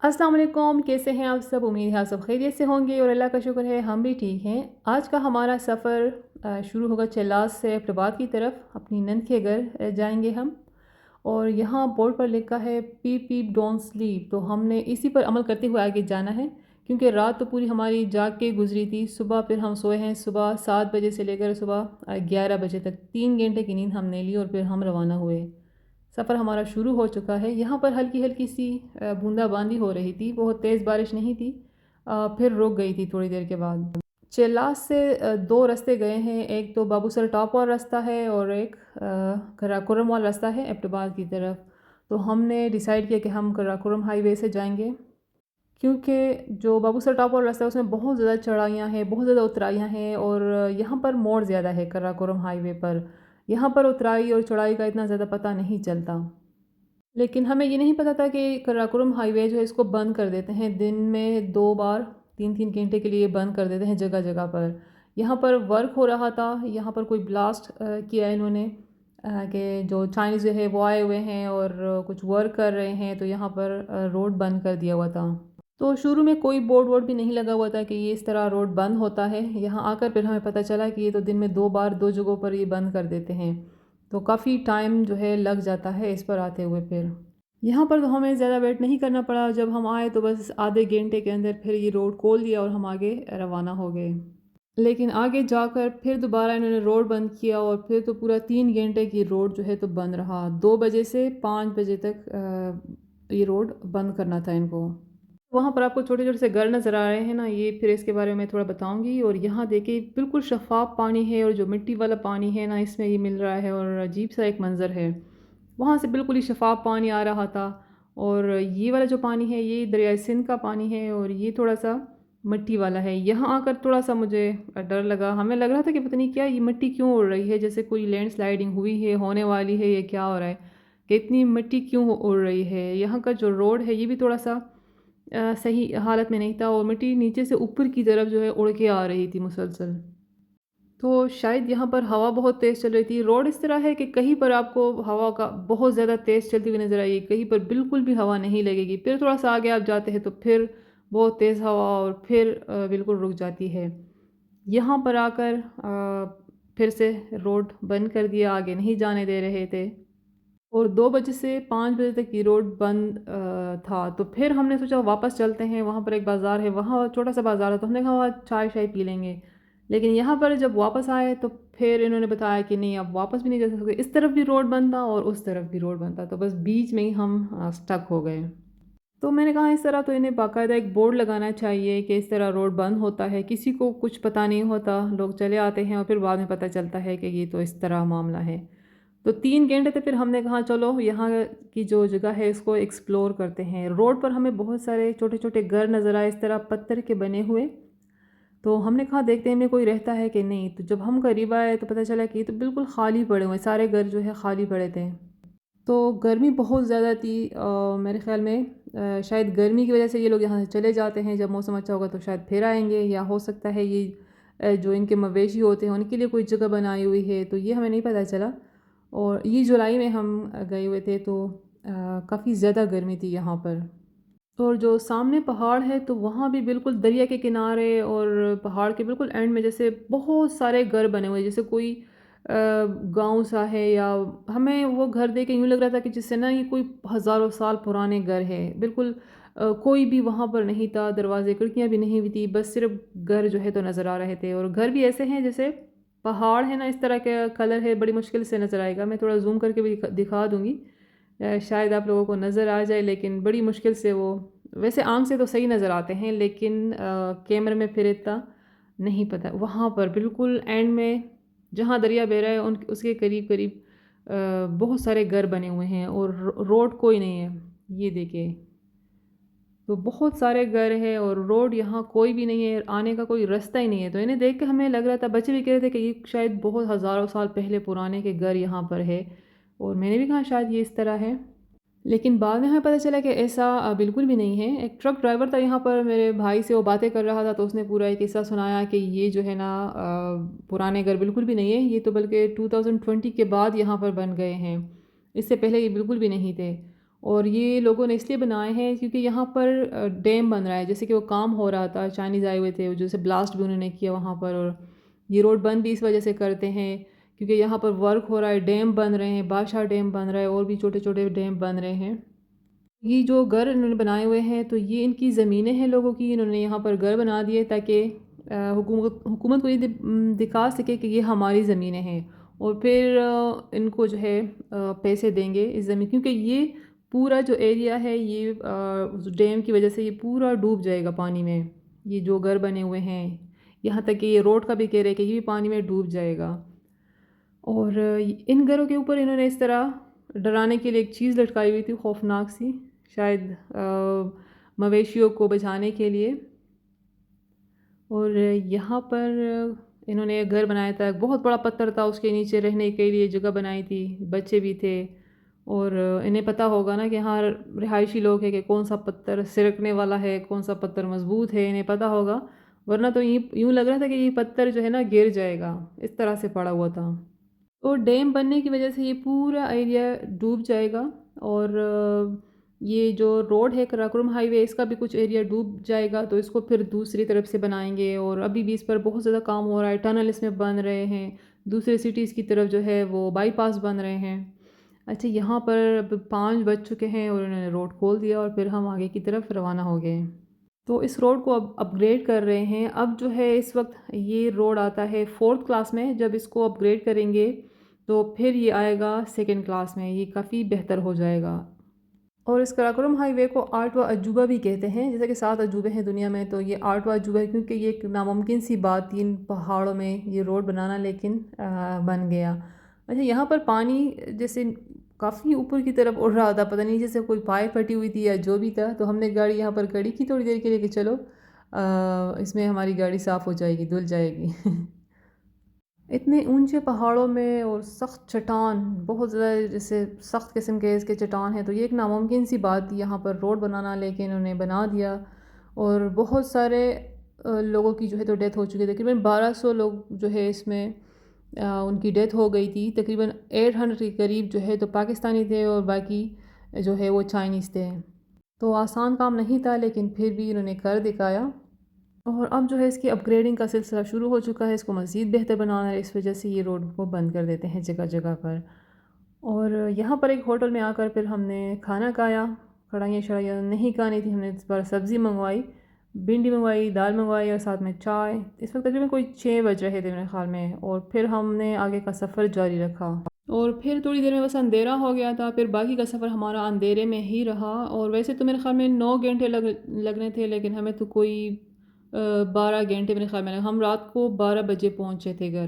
अस्सलाम वालेकुम, कैसे हैं आप सब? उम्मीद है आप सब खैरियत से होंगे और अल्लाह का शुक्र है हम भी ठीक हैं। आज का हमारा सफ़र शुरू होगा चेलास से एबटाबाद की तरफ। अपनी नंद के घर जाएंगे हम। और यहाँ बोर्ड पर लिखा है पीप पीप डोंट स्लीप, तो हमने इसी पर अमल करते हुए आगे जाना है क्योंकि रात तो पूरी हमारी जाग के गुजरी थी। सुबह फिर हम सोए हैं, सुबह 7 बजे से लेकर सुबह 11 बजे तक 3 घंटे की नींद हमने ली और फिर हम रवाना हुए। सफ़र हमारा शुरू हो चुका है। यहाँ पर हल्की हल्की सी बूंदाबांदी हो रही थी, बहुत तेज़ बारिश नहीं थी। फिर रुक गई थी थोड़ी देर के बाद। चेलास से दो रास्ते गए हैं, एक तो बाबूसर टॉप वाला रास्ता है और एक कराकोरम वाला रास्ता है एबटाबाद की तरफ। तो हमने डिसाइड किया कि हम कराकोरम हाईवे से जाएंगे क्योंकि जो बाबूसर टॉप वाला रास्ता है उसमें बहुत ज़्यादा चढ़ाइयाँ हैं, बहुत ज़्यादा उतराइयाँ हैं और यहाँ पर मोड़ ज़्यादा है कराकोरम हाईवे पर। यहाँ पर उतराई और चढ़ाई का इतना ज़्यादा पता नहीं चलता। लेकिन हमें ये नहीं पता था कि कराकोरम हाईवे जो है इसको बंद कर देते हैं दिन में 2 बार, 3-3 घंटे के लिए बंद कर देते हैं जगह जगह पर। यहाँ पर वर्क हो रहा था, यहाँ पर कोई ब्लास्ट किया है इन्होंने कि जो चाइनीज़ जो है वो आए हुए हैं और कुछ वर्क कर रहे हैं, तो यहाँ पर रोड बंद कर दिया हुआ था। तो शुरू में कोई बोर्ड वोर्ड भी नहीं लगा हुआ था कि ये इस तरह रोड बंद होता है। यहाँ आकर फिर हमें पता चला कि ये तो दिन में 2 बार 2 जगहों पर ये बंद कर देते हैं। तो काफ़ी टाइम जो है लग जाता है इस पर आते हुए। फिर यहाँ पर तो हमें ज़्यादा वेट नहीं करना पड़ा, जब हम आए तो बस आधे घंटे के अंदर फिर ये रोड खोल दिया और हम आगे रवाना हो गए। लेकिन आगे जाकर फिर दोबारा इन्होंने रोड बंद किया और फिर तो पूरा 3 घंटे की रोड जो है तो बंद रहा। 2 बजे से 5 बजे तक ये रोड बंद करना था इनको। वहाँ पर आपको छोटे छोटे से घर नज़र आ रहे हैं ना, ये फिर इसके बारे में थोड़ा बताऊंगी। और यहाँ देखिए बिल्कुल शफ़ाफ पानी है और जो मिट्टी वाला पानी है ना इसमें ये मिल रहा है और अजीब सा एक मंज़र है। वहाँ से बिल्कुल ही शफ़ाफ पानी आ रहा था और ये वाला जो पानी है ये दरिया सिंध का पानी है और ये थोड़ा सा मिट्टी वाला है। यहाँ आकर थोड़ा सा मुझे डर लगा, हमें लग रहा था कि पता नहीं क्या ये मिट्टी क्यों उड़ रही है, जैसे कोई लैंड स्लाइडिंग हुई है, होने वाली है, ये क्या हो रहा है कि इतनी मिट्टी क्यों उड़ रही है। यहाँ का जो रोड है ये भी थोड़ा सा सही हालत में नहीं था और मिट्टी नीचे से ऊपर की तरफ जो है उड़ के आ रही थी मुसलसल। तो शायद यहाँ पर हवा बहुत तेज़ चल रही थी। रोड इस तरह है कि कहीं पर आपको हवा का बहुत ज़्यादा तेज़ चलती हुई नज़र आएगी, कहीं पर बिल्कुल भी हवा नहीं लगेगी। फिर थोड़ा सा आगे आप जाते हैं तो फिर बहुत तेज़ हवा और फिर बिल्कुल रुक जाती है। यहाँ पर आकर फिर से रोड बंद कर दिया, आगे नहीं जाने दे रहे थे और 2 बजे से 5 बजे तक ये रोड बंद था। तो फिर हमने सोचा वापस चलते हैं, वहाँ पर एक बाज़ार है, वहाँ छोटा सा बाज़ार है, तो हमने कहा वहाँ चाय शाय पी लेंगे। लेकिन यहाँ पर जब वापस आए तो फिर इन्होंने बताया कि नहीं आप वापस भी नहीं जा सकते, इस तरफ भी रोड बंद था और उस तरफ भी रोड बंद था, तो बस बीच में ही हम स्टक हो गए। तो मैंने कहा इस तरह तो इन्हें बाकायदा एक बोर्ड लगाना चाहिए कि इस तरह रोड बंद होता है, किसी को कुछ पता नहीं होता, लोग चले आते हैं और फिर बाद में पता चलता है कि ये तो इस तरह मामला है। तो 3 घंटे थे, फिर हमने कहा चलो यहाँ की जो जगह है इसको एक्सप्लोर करते हैं। रोड पर हमें बहुत सारे छोटे छोटे घर नज़र आए इस तरह पत्थर के बने हुए। तो हमने कहा देखते हैं इनमें कोई रहता है कि नहीं। तो जब हम करीब आए तो पता चला कि ये तो बिल्कुल खाली पड़े हुए, सारे घर जो है खाली पड़े थे। तो गर्मी बहुत ज़्यादा थी, मेरे ख़्याल में शायद गर्मी की वजह से ये लोग यहाँ से चले जाते हैं, जब मौसम अच्छा होगा तो शायद फिर आएंगे, या हो सकता है ये जो इनके मवेशी होते हैं उनके लिए कोई जगह बनाई हुई है, तो ये हमें नहीं पता चला। और ये जुलाई में हम गए हुए थे तो काफ़ी ज़्यादा गर्मी थी यहाँ पर। और जो सामने पहाड़ है तो वहाँ भी बिल्कुल दरिया के किनारे और पहाड़ के बिल्कुल एंड में जैसे बहुत सारे घर बने हुए हैं, जैसे कोई गांव सा है, या हमें वो घर देख के यूँ लग रहा था कि जिससे ना ये कोई हज़ारों साल पुराने घर है। बिल्कुल कोई भी वहाँ पर नहीं था, दरवाजे खिड़कियाँ भी नहीं हुई थी, बस सिर्फ घर जो है तो नज़र आ रहे थे। और घर भी ऐसे हैं जैसे पहाड़ है ना इस तरह का कलर है, बड़ी मुश्किल से नज़र आएगा, मैं थोड़ा जूम करके भी दिखा दूँगी, शायद आप लोगों को नज़र आ जाए, लेकिन बड़ी मुश्किल से वो, वैसे आँख से तो सही नज़र आते हैं लेकिन कैमरे में फिर इतना नहीं पता। वहाँ पर बिल्कुल एंड में जहाँ दरिया बह रहा है उन उसके करीब करीब बहुत सारे घर बने हुए हैं और रोड कोई नहीं है। ये देखिए, तो बहुत सारे घर हैं और रोड यहाँ कोई भी नहीं है, आने का कोई रास्ता ही नहीं है। तो इन्हें देख के हमें लग रहा था, बच्चे भी कह रहे थे कि ये शायद बहुत हज़ारों साल पहले पुराने के घर यहाँ पर है, और मैंने भी कहा शायद ये इस तरह है। लेकिन बाद में हमें पता चला कि ऐसा बिल्कुल भी नहीं है। एक ट्रक ड्राइवर था यहाँ पर, मेरे भाई से वो बातें कर रहा था तो उसने पूरा एक किस्सा सुनाया कि ये जो है ना पुराने घर बिल्कुल भी नहीं है, ये तो बल्कि 2020 के बाद यहाँ पर बन गए हैं, इससे पहले ये बिल्कुल भी नहीं थे। اور یہ لوگوں نے اس لیے بنائے ہیں کیونکہ یہاں پر ڈیم بن رہا ہے، جیسے کہ وہ کام ہو رہا تھا، چائنیز آئے ہوئے تھے جیسے بلاسٹ بھی انہوں نے کیا وہاں پر، اور یہ روڈ بند بھی اس وجہ سے کرتے ہیں کیونکہ یہاں پر ورک ہو رہا ہے، ڈیم بن رہے ہیں، بادشاہ ڈیم بن رہا ہے، اور بھی چھوٹے چھوٹے ڈیم بن رہے ہیں۔ یہ جو گھر انہوں نے بنائے ہوئے ہیں تو یہ ان کی زمینیں ہیں لوگوں کی، انہوں نے یہاں پر گھر بنا دیے تاکہ حکومت کو یہ دکھا سکے کہ یہ ہماری زمینیں ہیں، اور پھر ان کو جو ہے پیسے دیں گے اس زمین، کیونکہ یہ پورا جو ایریا ہے یہ ڈیم کی وجہ سے یہ پورا ڈوب جائے گا پانی میں، یہ جو گھر بنے ہوئے ہیں، یہاں تک کہ یہ روڈ کا بھی کہہ رہے کہ یہ بھی پانی میں ڈوب جائے گا۔ اور ان گھروں کے اوپر انہوں نے اس طرح ڈرانے کے لیے ایک چیز لٹکائی ہوئی تھی خوفناک سی، شاید مویشیوں کو بچانے کے لیے۔ اور یہاں پر انہوں نے ایک گھر بنایا تھا، بہت بڑا پتھر تھا، اس کے نیچے رہنے کے لیے جگہ بنائی تھی، بچے بھی تھے، اور انہیں پتہ ہوگا نا کہ ہاں رہائشی لوگ ہیں کہ کون سا پتھر سرکنے والا ہے، کون سا پتھر مضبوط ہے، انہیں پتہ ہوگا، ورنہ تو یوں لگ رہا تھا کہ یہ پتھر جو ہے نا گر جائے گا، اس طرح سے پڑا ہوا تھا۔ اور ڈیم بننے کی وجہ سے یہ پورا ایریا ڈوب جائے گا، اور یہ جو روڈ ہے قراقرم ہائی وے، اس کا بھی کچھ ایریا ڈوب جائے گا، تو اس کو پھر دوسری طرف سے بنائیں گے، اور ابھی بھی اس پر بہت زیادہ کام ہو رہا ہے، ٹنل اس میں بن رہے ہیں، دوسرے سٹیز کی طرف جو ہے وہ بائی پاس بن رہے ہیں۔ اچھا، یہاں پر اب 5 بج چکے ہیں اور انہوں نے روڈ کھول دیا، اور پھر ہم آگے کی طرف روانہ ہو گئے۔ تو اس روڈ کو اب اپ گریڈ کر رہے ہیں، اب جو ہے اس وقت یہ روڈ آتا ہے 4th کلاس میں، جب اس کو اپ گریڈ کریں گے تو پھر یہ آئے گا 2nd کلاس میں، یہ کافی بہتر ہو جائے گا۔ اور اس قراقرم ہائی وے کو 8واں عجوبہ بھی کہتے ہیں، جیسے کہ 7 عجوبے ہیں دنیا میں، تو یہ 8واں عجوبہ ہے کیونکہ یہ ایک ناممکن سی بات تھی ان پہاڑوں میں یہ روڈ بنانا، لیکن بن گیا۔ اچھا، یہاں پر پانی جیسے کافی اوپر کی طرف اڑ رہا تھا، پتہ نہیں جیسے کوئی پائپ پھٹی ہوئی تھی یا جو بھی تھا، تو ہم نے گاڑی یہاں پر کھڑی کی تھوڑی دیر کے لیے کہ چلو اس میں ہماری گاڑی صاف ہو جائے گی، دھل جائے گی۔ اتنے اونچے پہاڑوں میں اور سخت چٹان، بہت زیادہ جیسے سخت قسم کے اس کے چٹان ہیں، تو یہ ایک ناممکن سی بات تھی یہاں پر روڈ بنانا، لیکن انہوں نے بنا دیا، اور بہت سارے لوگوں کی جو ہے تو ڈیتھ ہو چکی ہے، تقریباً 1200 لوگ جو ہے اس میں ان کی ڈیتھ ہو گئی تھی، تقریباً 800 کے قریب جو ہے تو پاکستانی تھے، اور باقی جو ہے وہ چائنیز تھے۔ تو آسان کام نہیں تھا، لیکن پھر بھی انہوں نے کر دکھایا، اور اب جو ہے اس کی اپ گریڈنگ کا سلسلہ شروع ہو چکا ہے، اس کو مزید بہتر بنانا ہے، اس وجہ سے یہ روڈ کو بند کر دیتے ہیں جگہ جگہ پر۔ اور یہاں پر ایک ہوٹل میں آ کر پھر ہم نے کھانا کھایا، کڑھائیاں شڑائیاں نہیں کھانی تھی، ہم نے اس پر سبزی منگوائی، بھنڈی منگوائی، دال منگوائی، اور ساتھ میں چائے۔ اس وقت تقریباً کوئی 6 بج رہے تھے میرے خیال میں، اور پھر ہم نے آگے کا سفر جاری رکھا، اور پھر تھوڑی دیر میں بس اندھیرا ہو گیا تھا، پھر باقی کا سفر ہمارا اندھیرے میں ہی رہا، اور ویسے تو میرے خیال میں 9 گھنٹے لگنے تھے، لیکن ہمیں تو کوئی 12 گھنٹے میرے خیال میں ہم رات کو 12 بجے پہنچے تھے گھر،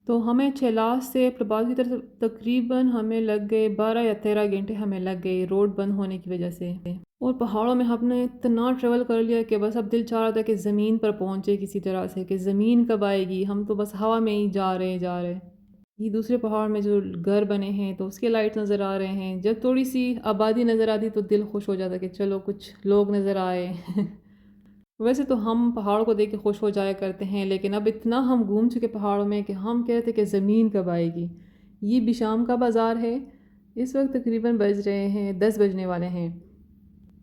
تو ہمیں چلاس سے پربات کی طرف تقریباً ہمیں لگ گئے 12 یا 13 گھنٹے ہمیں لگ گئے روڈ بند ہونے کی وجہ سے، اور پہاڑوں میں ہم نے اتنا ٹریول کر لیا کہ بس اب دل چاہ رہا تھا کہ زمین پر پہنچے کسی طرح سے، کہ زمین کب آئے گی، ہم تو بس ہوا میں ہی جا رہے۔ یہ دوسرے پہاڑ میں جو گھر بنے ہیں تو اس کے لائٹ نظر آ رہے ہیں، جب تھوڑی سی آبادی نظر آتی تو دل خوش ہو جاتا کہ چلو کچھ لوگ نظر آئے۔ ویسے تو ہم پہاڑوں کو دیکھ کے خوش ہو جایا کرتے ہیں، لیکن اب اتنا ہم گھوم چکے پہاڑوں میں کہ ہم کہتے کہ زمین کب آئے گی۔ یہ بشام کا بازار ہے، اس وقت تقریباً بج رہے ہیں 10 بجنے والے ہیں،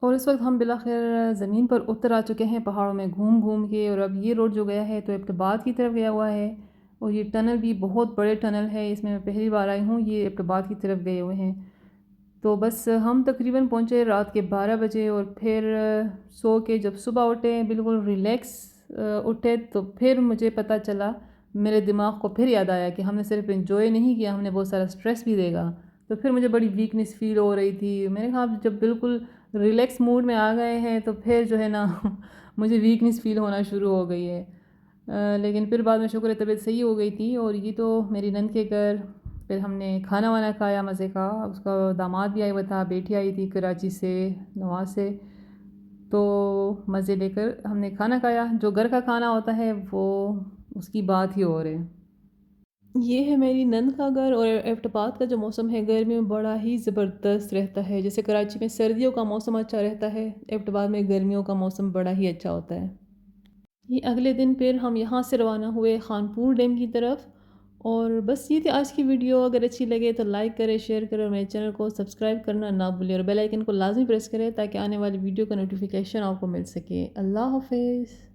اور اس وقت ہم بالآخر زمین پر اتر آ چکے ہیں پہاڑوں میں گھوم گھوم کے، اور اب یہ روڈ جو گیا ہے تو ایبٹ کی طرف گیا ہوا ہے، اور یہ ٹنل بھی بہت بڑے ٹنل ہے، اس میں پہلی بار آئی ہوں، یہ ایبٹ کی طرف گئے ہوئے ہیں۔ تو بس ہم تقریباً پہنچے رات کے 12 بجے، اور پھر سو کے جب صبح اٹھے بالکل ریلیکس اٹھے، تو پھر مجھے پتہ چلا، میرے دماغ کو پھر یاد آیا کہ ہم نے صرف انجوائے نہیں کیا، ہم نے بہت سارا سٹریس بھی دے گا، تو پھر مجھے بڑی ویکنس فیل ہو رہی تھی۔ میں نے کہا جب بالکل ریلیکس موڈ میں آ گئے ہیں تو پھر جو ہے نا مجھے ویکنس فیل ہونا شروع ہو گئی ہے، لیکن پھر بعد میں شکر ہے طبیعت صحیح ہو گئی تھی، اور یہ تو میری نند کے گھر پھر ہم نے کھانا وانا کھایا مزے کا، اس کا داماد بھی آیا ہوا تھا، بیٹی آئی تھی کراچی سے، نواز سے، تو مزے لے کر ہم نے کھانا کھایا۔ جو گھر کا کھانا ہوتا ہے وہ اس کی بات ہی اور ہے۔ یہ ہے میری نند کا گھر، اور ایبٹ آباد کا جو موسم ہے گرمی میں بڑا ہی زبردست رہتا ہے، جیسے کراچی میں سردیوں کا موسم اچھا رہتا ہے، ایبٹ آباد میں گرمیوں کا موسم بڑا ہی اچھا ہوتا ہے۔ یہ اگلے دن پھر ہم یہاں سے روانہ ہوئے خانپور ڈیم کی طرف، اور بس یہ تھی آج کی ویڈیو. اگر اچھی لگے تو لائک کرے، شیئر کرے اور میرے چینل کو سبسکرائب کرنا نہ بھولے اور بیل آئیکن کو لازمی پریس کرے تاکہ آنے والی ویڈیو کا نوٹیفیکیشن آپ کو مل سکے. اللہ حافظ.